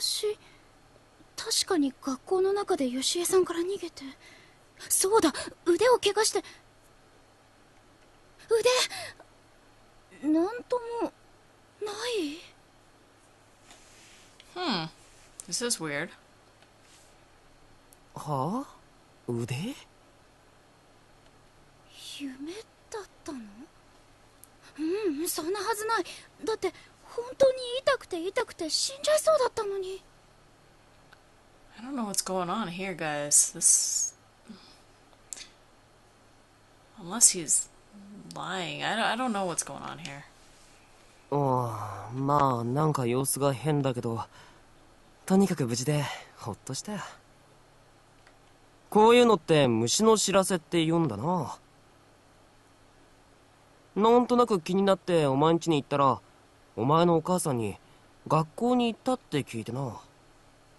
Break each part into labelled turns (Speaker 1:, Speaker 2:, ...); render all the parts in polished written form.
Speaker 1: 私確かに学校の中でヨシエさんから逃げて、そうだ、腕を怪我して、なんともない。
Speaker 2: This is weird.
Speaker 3: はあ？腕？
Speaker 1: 夢だったの？そんなはずない。だって本当に痛くて死んじゃいそうだったのに。
Speaker 2: I don't know what's going on here, guys. Unless he's lying. I don't know what's going on here.
Speaker 3: まあなんか様子が変だけど、とにかく無事でほっとしたよ。こういうのって虫の知らせって言うんだな。なんとなく気になってお前ん家に行ったら、お前のお母さんに学校に行ったって聞いてな。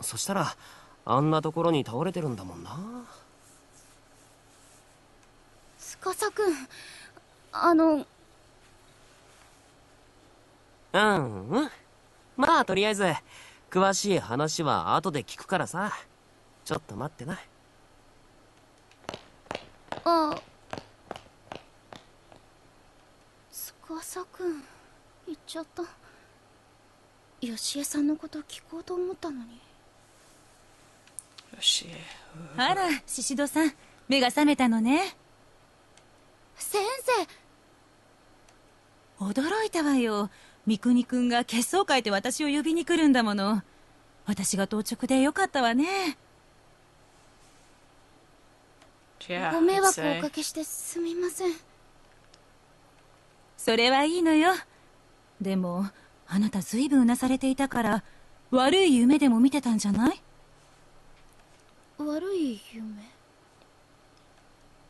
Speaker 3: そしたらあんなところに倒れてるんだもんな。
Speaker 1: 司くん、
Speaker 3: まあとりあえず詳しい話は後で聞くからさ。ちょっと待ってな。
Speaker 1: 司くん行っちゃった。ヨシエさんのこと聞こうと思ったのに。
Speaker 2: よし。
Speaker 4: あら、シシドさん、目が覚めたのね。
Speaker 1: 先生。
Speaker 4: 驚いたわよ。三國くんが血相変えて私を呼びに来るんだもの。私が当直でよかったわね。
Speaker 1: ご迷惑をおかけしてすみません。
Speaker 4: それはいいのよ。でもあなたずいぶんうなされていたから、悪い夢でも見てたんじゃない？
Speaker 1: 悪い夢？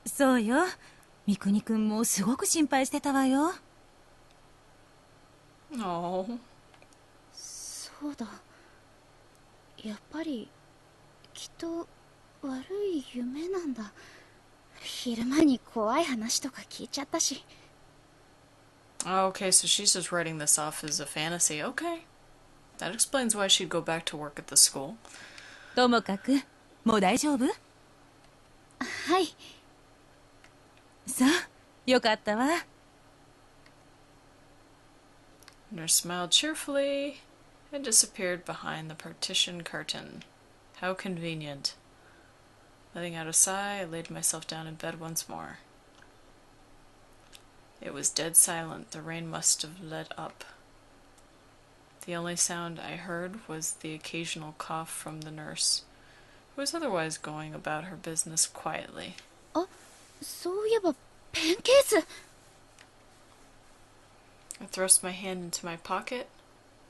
Speaker 4: そうよ。三國くんもすごく心配してたわよ。
Speaker 1: そうだ。やっぱりきっと悪い夢なんだ。昼間に怖い話とか聞いちゃったし。
Speaker 2: Okay, so she's just writing this off as a fantasy. Okay. That explains why she'd go back to work at the school.
Speaker 4: ともかく、もう大丈夫？
Speaker 1: はい。
Speaker 4: そう、よかったわ。
Speaker 2: Nurse smiled cheerfully and disappeared behind the partition curtain. How convenient. Letting out a sigh, I laid myself down in bed once more. It was dead silent. The rain must have let up. The only sound I heard was the occasional cough from the nurse, who was otherwise going about her business quietly.
Speaker 1: あ、そういえばペンケース。
Speaker 2: I thrust my hand into my pocket,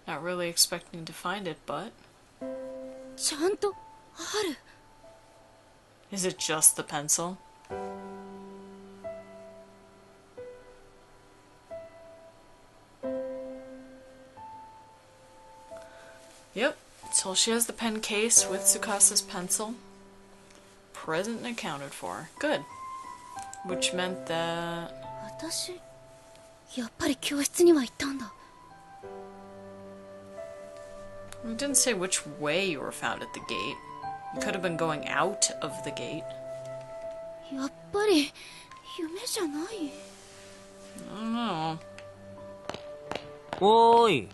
Speaker 2: not really expecting to find it, but...
Speaker 1: ちゃんとある。
Speaker 2: Is it just the pencil? Yep, so she has the pen case with Tsukasa's pencil. Present and accounted for. Good. Which meant that...
Speaker 1: 私、やっぱり教室には行ったんだ。
Speaker 2: It didn't say which way you were found at the gate. You could have been going out of the gate.
Speaker 1: やっぱり夢じゃない。
Speaker 2: I don't know.
Speaker 3: おーい。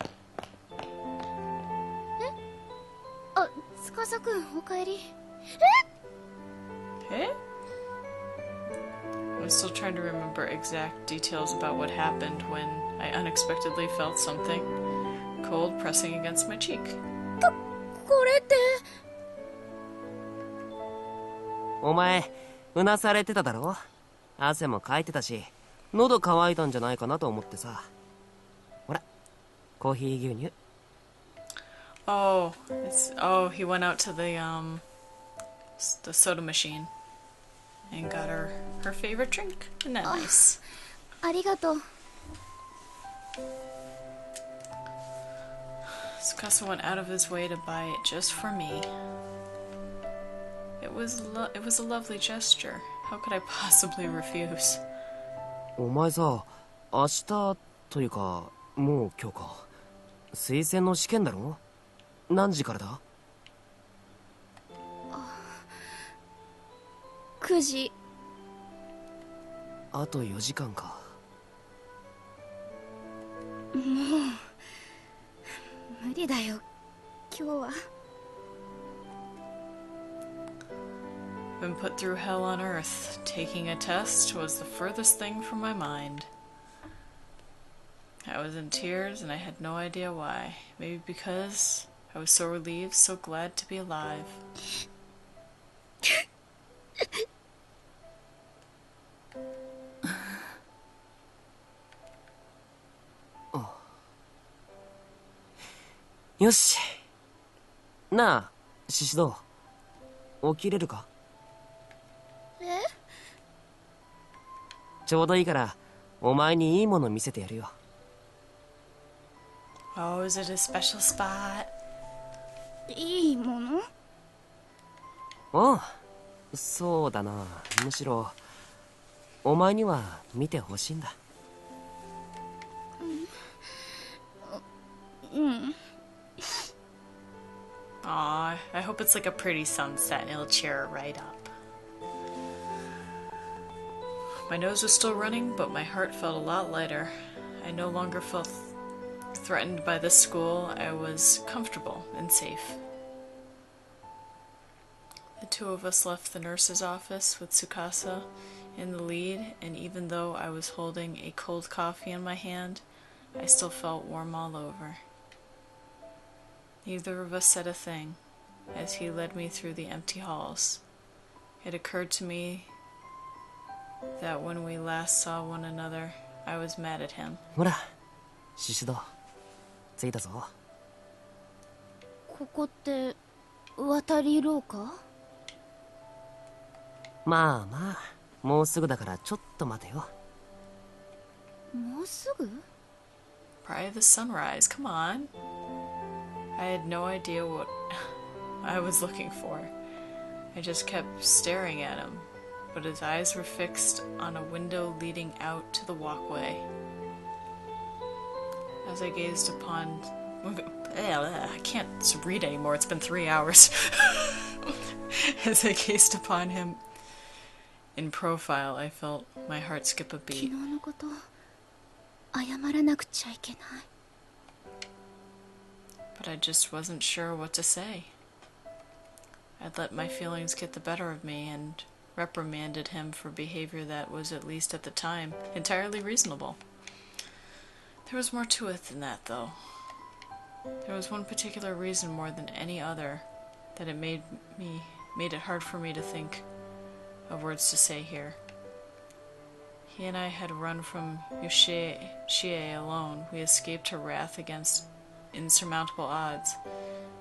Speaker 1: あ、司くんおかえり。
Speaker 2: Hey? I'm still trying to remember exact details about what happened when I unexpectedly felt something cold pressing against my cheek.
Speaker 1: これって。
Speaker 3: お前うなされてただろ。汗もかいてたし、喉乾いたんじゃないかなと思ってさ。ほら、コーヒー牛乳。
Speaker 2: Oh, he went out to the soda machine and got her favorite drink. Isn't that nice?
Speaker 1: ありがとう。
Speaker 2: Tsukasa went out of his way to buy it just for me. It was a lovely gesture. How could I possibly refuse?
Speaker 3: お前さ、明日というかもう今日か、推薦の試験だろ。何時からだ？9
Speaker 1: 時。
Speaker 3: あと4時間か。
Speaker 1: もう無理だよ今日は。
Speaker 2: Been put through hell on earth. Taking a test was the furthest thing from my mind. I was in tears and I had no idea why. Maybe because I was so relieved, so glad to be alive.
Speaker 3: よし。なあ、シシド。起きれるか？
Speaker 1: え？
Speaker 3: ちょうどいいから、お前にいいもの見せてやるよ。
Speaker 2: Oh, is it a special spot?
Speaker 1: いいもの？
Speaker 3: ああ、そうだな。むしろ、お前には見てほしいんだ。
Speaker 1: うん。
Speaker 2: Aw, I hope it's like a pretty sunset and it'll cheer her right up. My nose was still running, but my heart felt a lot lighter. I no longer felt threatened by the school. I was comfortable and safe. The two of us left the nurse's office with Tsukasa in the lead, and even though I was holding a cold coffee in my hand, I still felt warm all over. Neither of us said a thing as he led me through the empty halls. It occurred to me that when we last saw one another, I was mad at him.
Speaker 3: ほら、シシド、着いたぞ。
Speaker 1: ここって渡り廊下？
Speaker 3: まあまあ、もうすぐだからちょっと待てよ。
Speaker 1: もうすぐ？
Speaker 2: Probably the sunrise, come on. I had no idea what I was looking for. I just kept staring at him, but his eyes were fixed on a window leading out to the walkway. As I gazed upon... I can't read anymore, it's been 3 hours. As I gazed upon him in profile, I felt my heart skip a
Speaker 1: 昨
Speaker 2: beat.
Speaker 1: 日のこと謝らなくちゃいけない。
Speaker 2: But I just wasn't sure what to say. I'd let my feelings get the better of me and reprimanded him for behavior that was, at least at the time, entirely reasonable. There was more to it than that, though. There was one particular reason more than any other that it made it hard for me to think of words to say here. He and I had run from Shie alone. We escaped her wrath against insurmountable odds.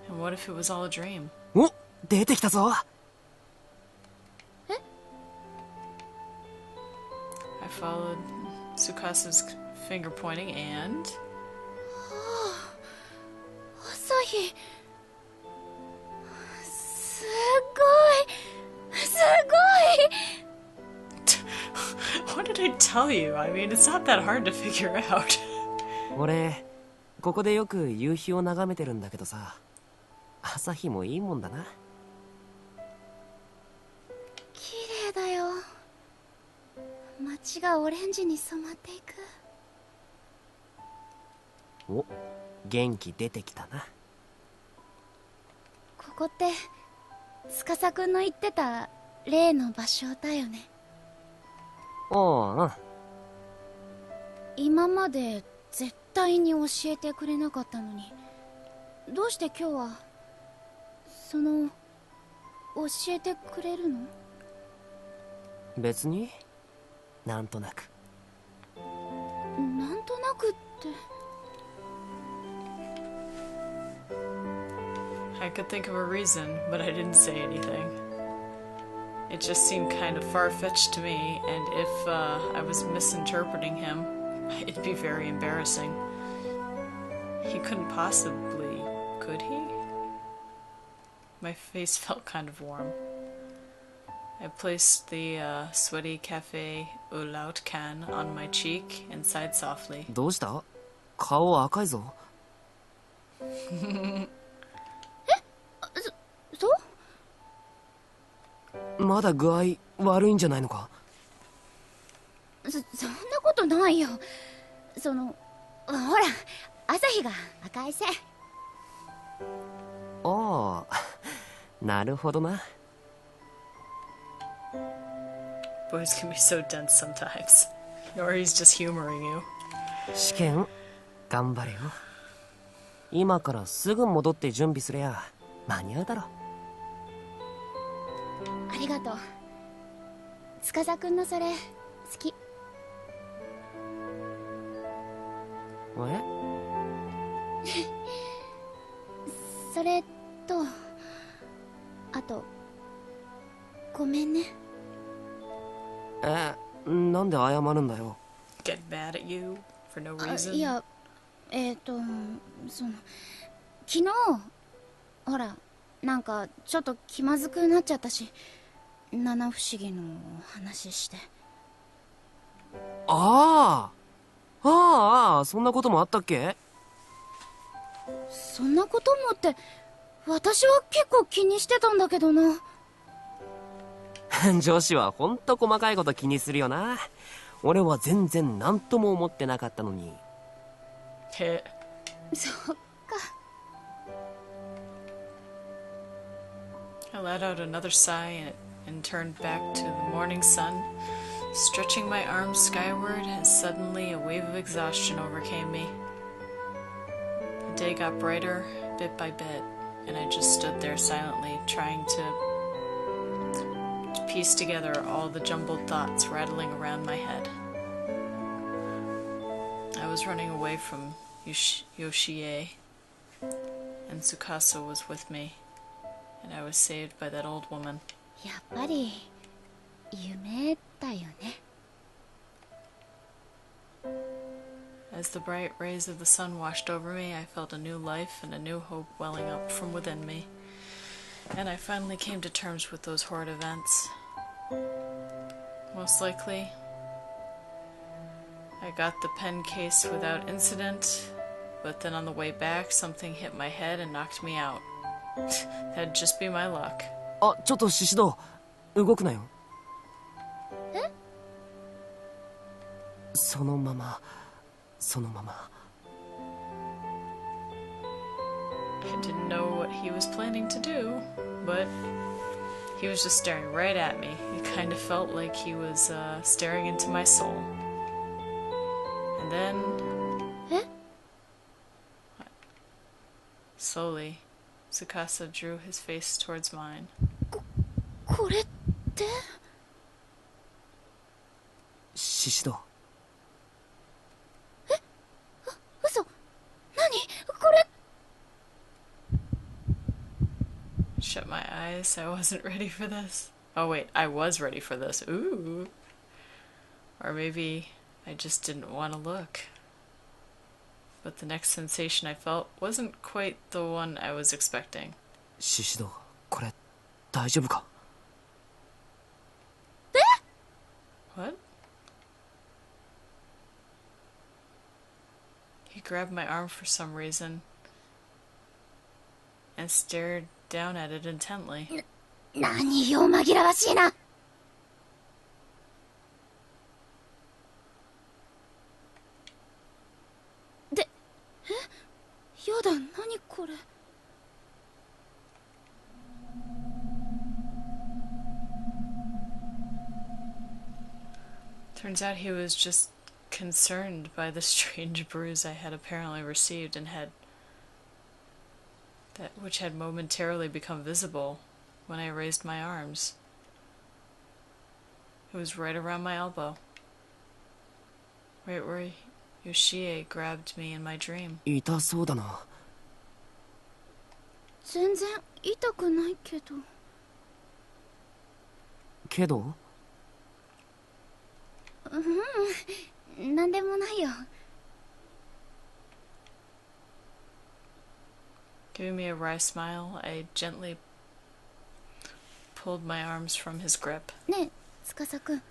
Speaker 2: And what if it was all a dream?
Speaker 3: お、出てきたぞ。
Speaker 1: え？
Speaker 2: I followed Tsukasa's finger pointing and...
Speaker 1: 朝日。すごい。すごい。
Speaker 2: What did I tell you? I mean, it's not that hard to figure out.
Speaker 3: 俺、ここでよく夕日を眺めてるんだけどさ、朝日もいいもんだな。
Speaker 1: 綺麗だよ。街がオレンジに染まっていく。
Speaker 3: お、元気出てきたな。
Speaker 1: ここって司くんの言ってた例の場所だよね。
Speaker 3: おう、うん。
Speaker 1: 今まで絶対に教えてくれなかったのに、どうして今日は教えてくれるの？
Speaker 3: 別になんとなく。
Speaker 1: なんとなくって。
Speaker 2: I could think of a reason, but I didn't say anything. It just seemed kind of far-fetched to me, and if I was misinterpreting him, it'd be very embarrassing. He couldn't possibly, could he? My face felt kind of warm. I placed the sweaty cafe au lait can on my cheek and sighed softly.
Speaker 3: どうした？顔赤いぞ。まだ具合悪いんじゃないのか？
Speaker 1: そんなことないよ。ほら、朝日が赤いせい。
Speaker 3: ああ、なるほどな。
Speaker 2: Boys can be so dense sometimes. Or he's just humoring you.
Speaker 3: 試験頑張れよ。今からすぐ戻って準備すりゃ間に合うだろ。
Speaker 1: ありがとう。司くんのそれ好き。
Speaker 3: え？
Speaker 1: それとあとごめんね。
Speaker 3: なんで謝るんだよ。
Speaker 2: Get mad at you for no
Speaker 1: い
Speaker 2: reason.
Speaker 1: や昨日ほらなんかちょっと気まずくなっちゃったし、七不思議の話して。
Speaker 3: そんなこともあったっけ？
Speaker 1: そんなこともって私は結構気にしてたんだけどな。
Speaker 3: 女子はほんと細かいこと気にするよな。俺は全然何とも思ってなかったのに。
Speaker 2: Hit.
Speaker 1: そっか。
Speaker 2: I let out another sigh and turned back to the morning sun. Stretching my arms skyward, as suddenly a wave of exhaustion overcame me. The day got brighter, bit by bit, and I just stood there silently, trying to piece together all the jumbled thoughts rattling around my head. I was running away from Yoshie, and Tsukasa was with me, and I was saved by that old woman.
Speaker 1: やっぱり夢だよね。
Speaker 2: As the bright rays of the sun washed over me, I felt a new life and a new hope welling up from within me. And I finally came to terms with those horrid events. Most likely, I got the pen case without incident, but then on the way back, something hit my head and knocked me out. That'd just be my luck.
Speaker 3: ちょっとシシド、動くなよ。
Speaker 1: え？
Speaker 3: そのまま。
Speaker 2: I didn't know what he was planning to do, but he was just staring right at me. It kind of felt like he was staring into my soul. And then... Slowly, Tsukasa drew his face towards mine.
Speaker 1: これって？
Speaker 3: シシド。
Speaker 1: 嘘？何？これ。
Speaker 2: Shut my eyes. I wasn't ready for this. Oh wait, I was ready for this. Ooh. Or maybe I just didn't want to look. But the next sensation I felt wasn't quite the one I was expecting.
Speaker 3: シシド、これ大丈夫か？
Speaker 2: What? He grabbed my arm for some reason and stared down at it intently.
Speaker 1: 何よ紛らわしいな。で、やだ、何これ。
Speaker 2: Turns out he was just concerned by the strange bruise I had apparently received and which had momentarily become visible when I raised my arms. It was right around my elbow, right where Yoshie grabbed me in my dream.
Speaker 3: 痛そうだな。
Speaker 1: 全然痛くないけど。
Speaker 3: けど？
Speaker 1: なんでもないよ。
Speaker 2: Giving me a wry smile, I gently pulled my arms from his grip.
Speaker 1: ねえ、司くん。
Speaker 3: ん？